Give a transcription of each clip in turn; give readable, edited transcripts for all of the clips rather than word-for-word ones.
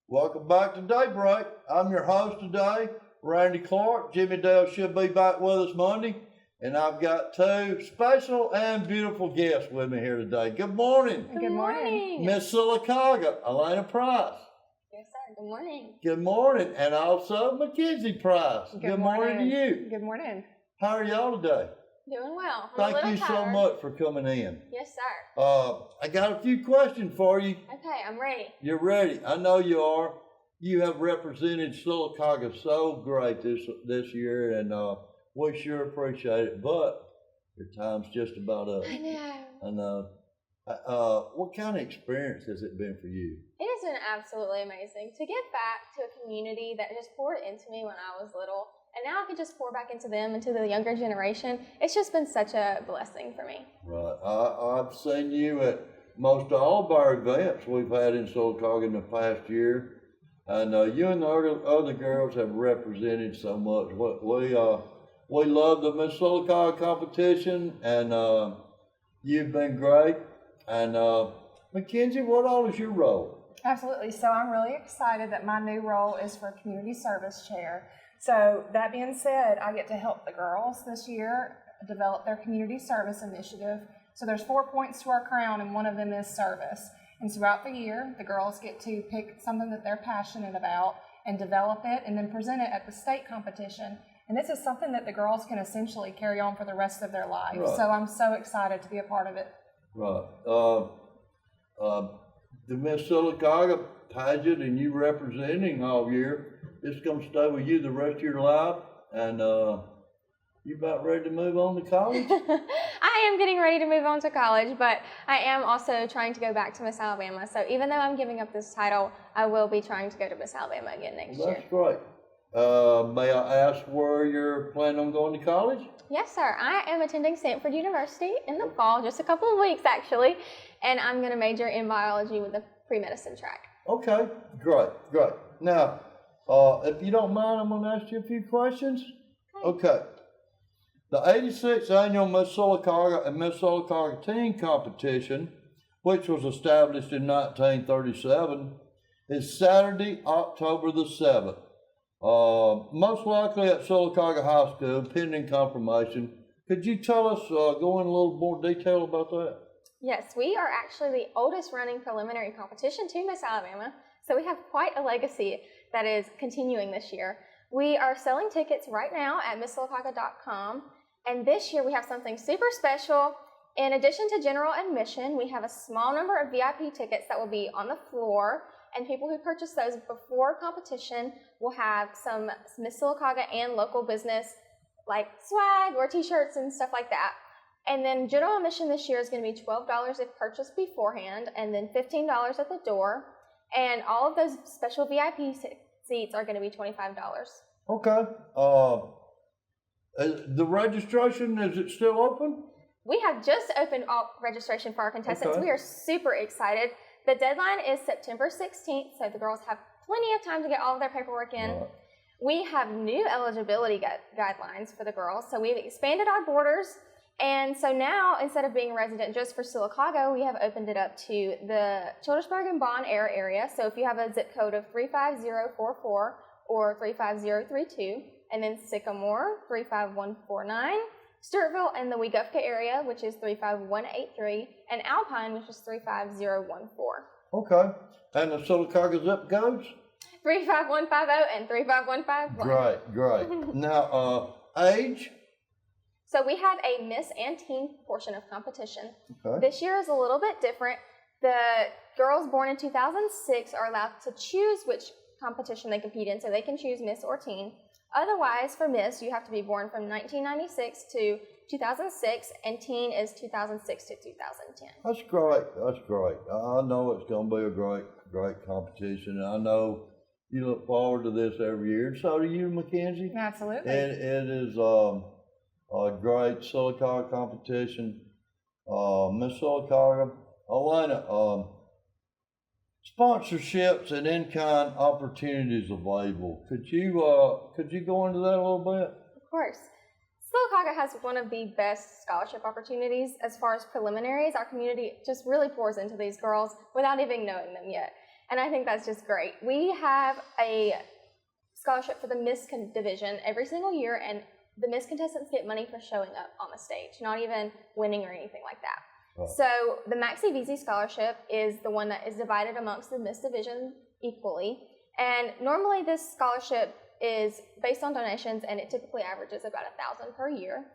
Welcome back to Daybreak. I'm your host today, Randy Clark. Jimmy Dale should be back with us Monday. And I've got two special and beautiful guests with me here today. Good morning. Good morning. Miss Sylacauga, Alana Price. Yes, sir. Good morning. Good morning. And also Mackenzie Price. Good morning to you. Good morning. How are y'all today? Doing well. Thank you so much for coming in. Yes, sir. I got a few questions for you. Okay, I'm ready. You're ready. I know you are. You have represented Sylacauga so great this year, and we sure appreciate it. But your time's just about up. I know. What kind of experience has it been for you? It has been absolutely amazing to get back to a community that just poured into me when I was little. And now I can just pour back into them, into the younger generation. It's just been such a blessing for me. Right. I've seen you at most all of our events we've had in Sylacauga in the past year. And you and the other girls have represented so much. We love the Miss Sylacauga competition, and you've been great. And Mackenzie, what all is your role? Absolutely. So I'm really excited that my new role is for community service chair. So that being said, I get to help the girls this year develop their community service initiative. So there's 4 points to our crown, and one of them is service. And throughout the year, the girls get to pick something that they're passionate about and develop it and then present it at the state competition. And this is something that the girls can essentially carry on for the rest of their lives. Right. So I'm so excited to be a part of it. Right. The Miss Sylacauga pageant and you representing all year, it's going to stay with you the rest of your life. And you about ready to move on to college? I am getting ready to move on to college, but I am also trying to go back to Miss Alabama. So even though I'm giving up this title, I will be trying to go to Miss Alabama again next year. That's great. May I ask where you're planning on going to college? Yes, sir. I am attending Stanford University in the fall, just a couple of weeks actually, and I'm going to major in biology with a pre-medicine track. Okay, great. Now, if you don't mind, I'm going to ask you a few questions. Okay. The 86th annual Miss Sylacauga and Miss Sylacauga Teen Competition, which was established in 1937, is Saturday, October the 7th. Most likely at Sylacauga High School, pending confirmation. Could you tell us, go in a little more detail about that? Yes, we are actually the oldest running preliminary competition to Miss Alabama, so we have quite a legacy that is continuing this year. We are selling tickets right now at MissSylacauga.com, and this year we have something super special. In addition to general admission, we have a small number of VIP tickets that will be on the floor, and people who purchase those before competition will have some Miss Sylacauga and local business like swag or t-shirts and stuff like that. And then general admission this year is going to be $12 if purchased beforehand, and then $15 at the door. And all of those special VIP seats are going to be $25. Okay. The registration, is it still open? We have just opened registration for our contestants. Okay. We are super excited. The deadline is September 16th, so the girls have plenty of time to get all of their paperwork in. Right. We have new eligibility guidelines for the girls, so we've expanded our borders. And so now, instead of being a resident just for Sylacauga, we have opened it up to the Childersburg and Bon Air area. So if you have a zip code of 35044 or 35032, and then Sycamore, 35149, Stewartville and the Weguffka area, which is 35183, and Alpine, which is 35014. Okay. And the Sylacauga zip codes? 35150 and 35151. Great. Now, age? So we have a Miss and Teen portion of competition. Okay. This year is a little bit different. The girls born in 2006 are allowed to choose which competition they compete in, so they can choose Miss or Teen. Otherwise, for Miss, you have to be born from 1996 to 2006, and Teen is 2006 to 2010. That's great. I know it's going to be a great competition. I know you look forward to this every year, and so do you, Mackenzie. Absolutely. And it is a great Sylacauga competition. Miss Sylacauga, Alana, sponsorships and in-kind opportunities available. Could you go into that a little bit? Of course. Sylacauga has one of the best scholarship opportunities as far as preliminaries. Our community just really pours into these girls without even knowing them yet. and I think that's just great. We have a scholarship for the Miss Division every single year, and the Miss contestants get money for showing up on the stage, not even winning or anything like that. Oh. So the Maxie VZ scholarship is the one that is divided amongst the Miss Division equally, and normally this scholarship is based on donations, and it typically averages about $1,000 per year.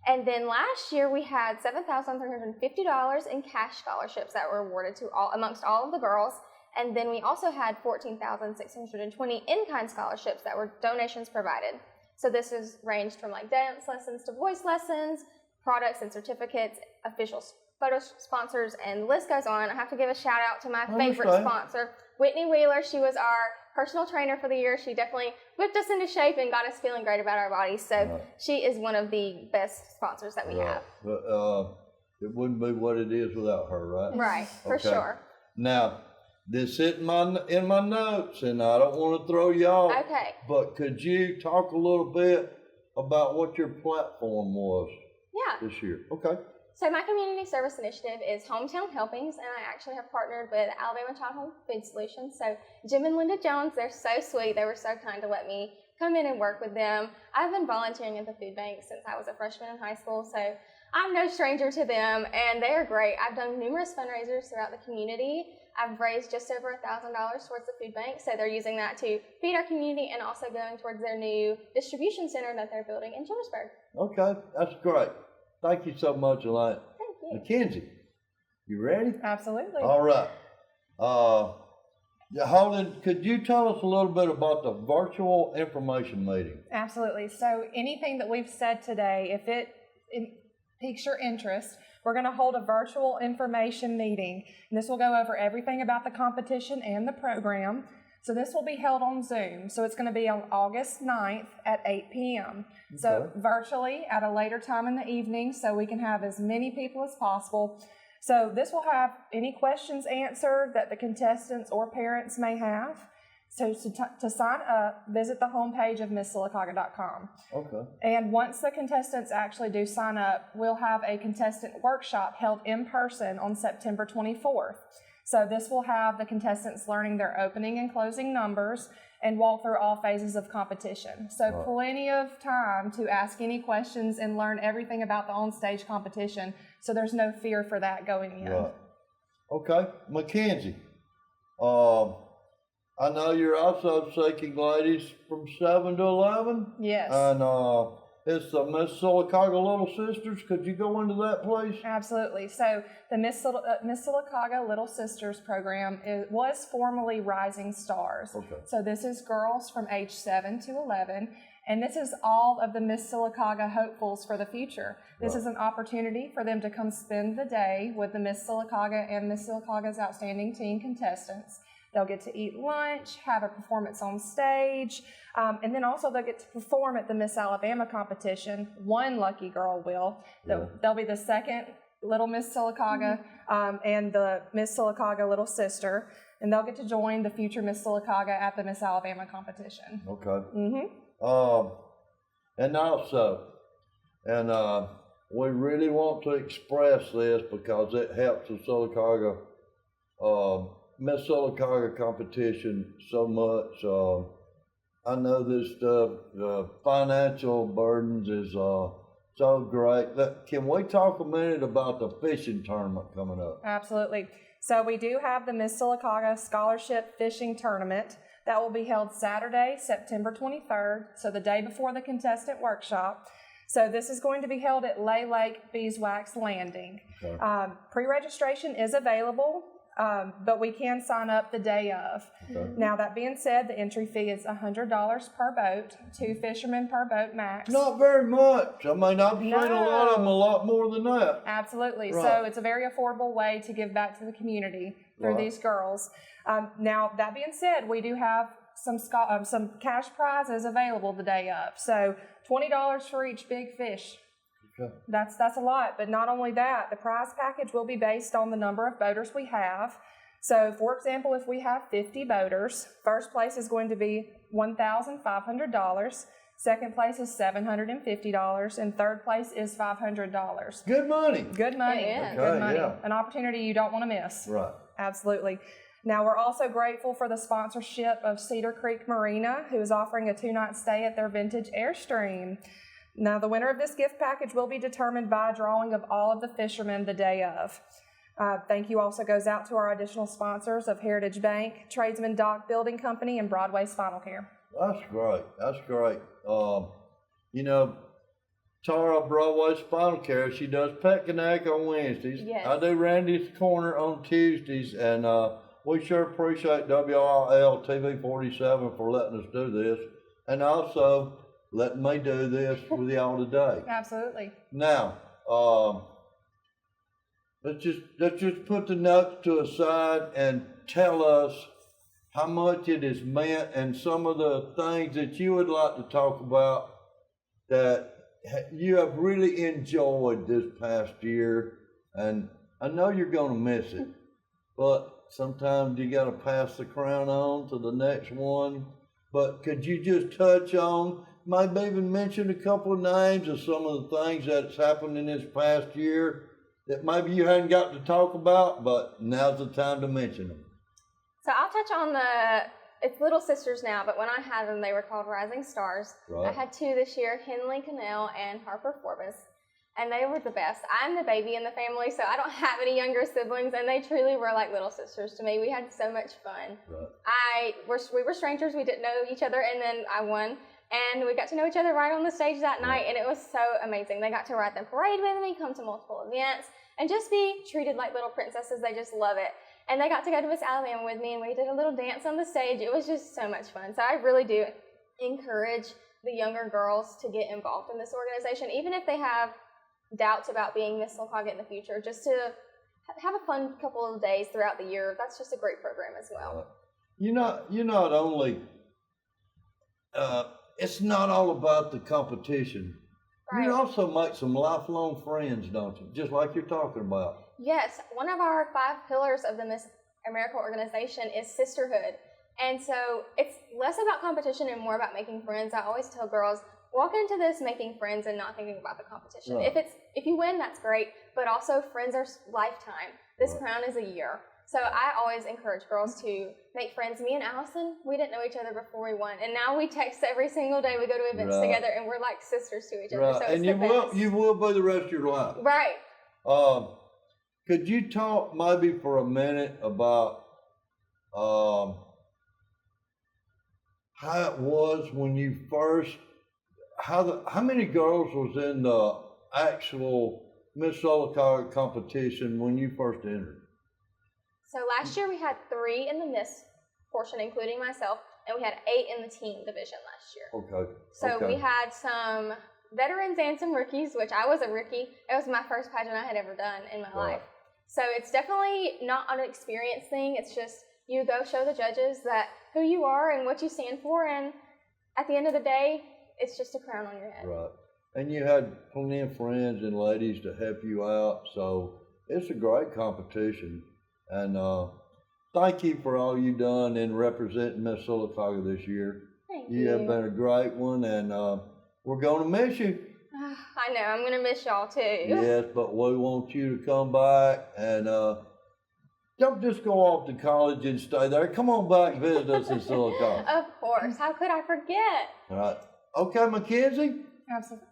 And then last year we had $7,350 in cash scholarships that were awarded to amongst all of the girls. And then we also had $14,620 in-kind scholarships that were donations provided. So this is ranged from like dance lessons to voice lessons, products and certificates, official photo sponsors, and the list goes on. I have to give a shout out to my favorite sponsor, Whitney Wheeler. She was our personal trainer for the year. She definitely whipped us into shape and got us feeling great about our bodies. So she is one of the best sponsors that we have. But it wouldn't be what it is without her, right? Right, for sure. Now, this is in my notes, and I don't want to throw you off. Okay. But could you talk a little bit about what your platform was this year? Okay. So my community service initiative is Hometown Helpings, and I actually have partnered with Alabama Child Home Food Solutions. So Jim and Linda Jones, they're so sweet. They were so kind to let me come in and work with them. I've been volunteering at the food bank since I was a freshman in high school, so I'm no stranger to them, and they are great. I've done numerous fundraisers throughout the community. I've raised just over $1,000 towards the food bank, so they're using that to feed our community and also going towards their new distribution center that they're building in Georgesburg. Okay, that's great. Thank you so much, Alana. Thank you. Mackenzie, you ready? Absolutely. All right. Holden, could you tell us a little bit about the virtual information meeting? Absolutely. So anything that we've said today, if it piques your interest, we're going to hold a virtual information meeting. And this will go over everything about the competition and the program. So this will be held on Zoom. So it's going to be on August 9th at 8 p.m. Okay. So virtually at a later time in the evening, so we can have as many people as possible. So this will have any questions answered that the contestants or parents may have. So to sign up, visit the homepage of MissSylacauga.com. Okay. And once the contestants actually do sign up, we'll have a contestant workshop held in person on September 24th. So this will have the contestants learning their opening and closing numbers and walk through all phases of competition. So plenty of time to ask any questions and learn everything about the on-stage competition. So there's no fear for that going in. Right. Okay. Mackenzie, I know you're also seeking ladies from 7 to 11. Yes. And it's the Miss Sylacauga Little Sisters. Could you go into that, please? Absolutely. So the Miss Sylacauga Little Sisters program was formerly Rising Stars. Okay. So this is girls from age 7 to 11. And this is all of the Miss Sylacauga hopefuls for the future. This is an opportunity for them to come spend the day with the Miss Sylacauga and Miss Sylacauga's outstanding teen contestants. They'll get to eat lunch, have a performance on stage, and then also they'll get to perform at the Miss Alabama competition. One lucky girl will. They'll be the second Little Miss Sylacauga and the Miss Sylacauga Little Sister, and they'll get to join the future Miss Sylacauga at the Miss Alabama competition. Okay. Mm-hmm. And also, we really want to express this because it helps the Sylacauga Miss Sylacauga competition so much. I know this stuff, the financial burdens is so great. Can we talk a minute about the fishing tournament coming up? Absolutely. So we do have the Miss Sylacauga Scholarship Fishing Tournament that will be held Saturday, September 23rd, so the day before the contestant workshop. So this is going to be held at Lay Lake Beeswax Landing. Okay. Pre-registration is available. But we can sign up the day of. Okay. Now, that being said, the entry fee is $100 per boat, 2 fishermen per boat max. Not very much. I mean, I've seen a lot of them a lot more than that. Absolutely. Right. So it's a very affordable way to give back to the community through these girls. Now, that being said, we do have some cash prizes available the day of. So $20 for each big fish. Okay. That's a lot, but not only that, the prize package will be based on the number of boaters we have. So, for example, if we have 50 boaters, first place is going to be $1,500, second place is $750, and third place is $500. Good money. Good money. Yeah. Good money. Yeah. An opportunity you don't want to miss. Right. Absolutely. Now, we're also grateful for the sponsorship of Cedar Creek Marina, who is offering a 2-night stay at their vintage Airstream. Now, the winner of this gift package will be determined by a drawing of all of the fishermen the day of. Thank you also goes out to our additional sponsors of Heritage Bank, Tradesman Dock Building Company, and Broadway Spinal Care. That's great. That's great. You know, Tara Broadway Spinal Care, she does Pet Connect on Wednesdays. Yes. I do Randy's Corner on Tuesdays, and we sure appreciate WRL TV 47 for letting us do this, and also letting me do this with y'all today. Absolutely. Now, let's just put the notes to a side and tell us how much it has meant and some of the things that you would like to talk about that you have really enjoyed this past year. And I know you're going to miss it, but sometimes you got to pass the crown on to the next one. But could you just touch on, maybe even mention a couple of names of some of the things that's happened in this past year that maybe you hadn't got to talk about, but now's the time to mention them. So I'll touch on it's Little Sisters now, but when I had them, they were called Rising Stars. Right. I had 2 this year, Henley Cannell and Harper Forbes, and they were the best. I'm the baby in the family, so I don't have any younger siblings, and they truly were like little sisters to me. We had so much fun. Right. We were strangers, we didn't know each other, and then I won, and we got to know each other right on the stage that night, and it was so amazing. They got to ride the parade with me, come to multiple events, and just be treated like little princesses. They just love it. And they got to go to Miss Alabama with me, and we did a little dance on the stage. It was just so much fun. So I really do encourage the younger girls to get involved in this organization, even if they have doubts about being Miss Sylacauga in the future, just to have a fun couple of days throughout the year. That's just a great program as well. You're not only, it's not all about the competition. Right. You also make some lifelong friends, don't you? Just like you're talking about. Yes, one of our 5 pillars of the Miss America organization is sisterhood. And so it's less about competition and more about making friends. I always tell girls, walk into this making friends and not thinking about the competition. Right. If you win, that's great, but also friends are lifetime. This Right. crown is a year. So I always encourage girls to make friends. Me and Allison, we didn't know each other before we won, and now we text every single day. We go to events Right. together, and we're like sisters to each other. Right. So it's And the best. you will be the rest of your life. Right. Could you talk maybe for a minute about how it was when you first, how many girls was in the actual Miss Sylacauga competition when you first entered? So last year we had 3 in the Miss portion, including myself, and we had 8 in the team division last year. Okay. So okay. we had some veterans and some rookies, which I was a rookie. It was my first pageant I had ever done in my Right. life. So it's definitely not an experience thing. It's just you go show the judges that who you are and what you stand for, and at the end of the day, it's just a crown on your head. Right. And you had plenty of friends and ladies to help you out, so it's a great competition. And thank you for all you've done in representing Miss Sylacauga this year. Thank You have you. been a great one, and we're going to miss you. I know, I'm going to miss y'all too. Yes, but we want you to come back, and don't just go off to college and stay there. Come on back and visit us in Sylacauga. Of course. How could I forget? All right. Okay, Mackenzie, Absolutely.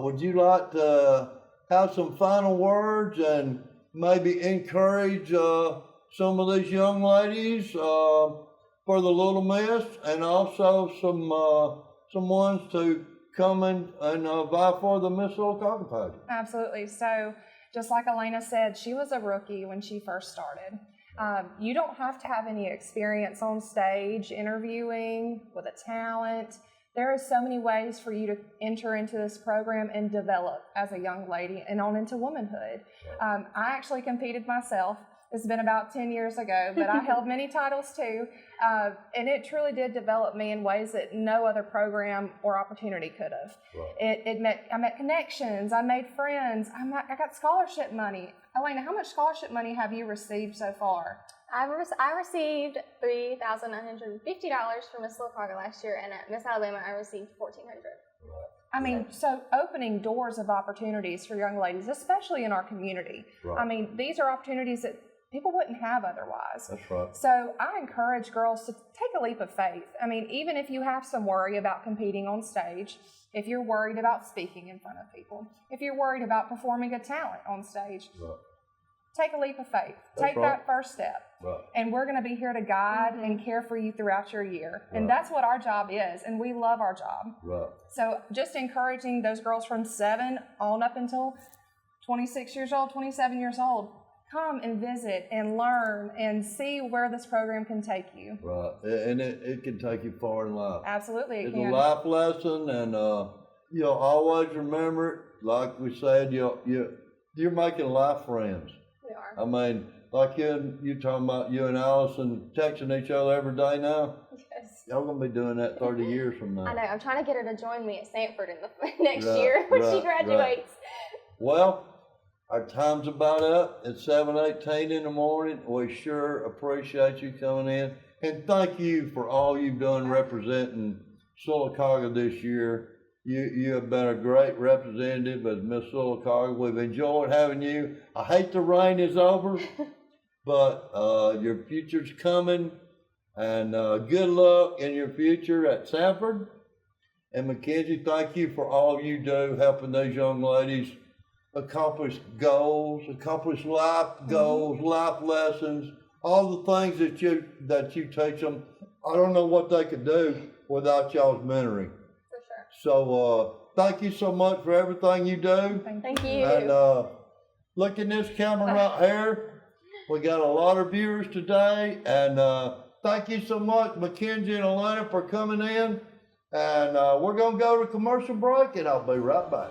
would you like to have some final words and maybe encourage some of these young ladies for the Little Miss, and also some ones to come and vie for the Miss Sylacauga pageant? Absolutely. So just like Alana said, she was a rookie when she first started. You don't have to have any experience on stage, interviewing, with a talent. There are so many ways for you to enter into this program and develop as a young lady and on into womanhood. I actually competed myself. It's been about 10 years ago, but I held many titles too. And it truly did develop me in ways that no other program or opportunity could have. Right. I met connections, I made friends, I got scholarship money. Elena, how much scholarship money have you received so far? I received $3,950 from Miss Sylacauga last year, and at Miss Alabama I received $1,400. I mean, so opening doors of opportunities for young ladies, especially in our community. Right. I mean, these are opportunities that people wouldn't have otherwise. That's right. So I encourage girls to take a leap of faith. I mean, even if you have some worry about competing on stage, if you're worried about speaking in front of people, if you're worried about performing a talent on stage, Right. take a leap of faith. Take right. that first step. Right. And we're going to be here to guide and care for you throughout your year. And Right. that's what our job is, and we love our job. Right. So just encouraging those girls from 7 on up until 26 years old, 27 years old, come and visit and learn and see where this program can take you. Right. And it can take you far in life. Absolutely, it It's can. a life lesson, and you'll always remember it. Like we said, you're making life friends. We are. I mean, like you talking about you and Allison texting each other every day now. Yes. Y'all gonna be doing that 30 years from now. I know. I'm trying to get her to join me at Stanford in the next Right, year when she right, graduates. Well, our time's about up. It's 7:18 in the morning. We sure appreciate you coming in, and thank you for all you've done representing Sylacauga this year. You have been a great representative as Miss Sylacauga. We've enjoyed having you. I hate the rain is over, but your future's coming, and good luck in your future at Sanford. And Mackenzie, thank you for all you do helping these young ladies accomplish goals, accomplish life goals, life lessons, all the things that you teach them. I don't know what they could do without y'all's mentoring. For sure. So thank you so much for everything you do. Thank you. And look in this camera right here. We got a lot of viewers today, and thank you so much, Mackenzie and Alana, for coming in. And we're gonna go to commercial break, and I'll be right back.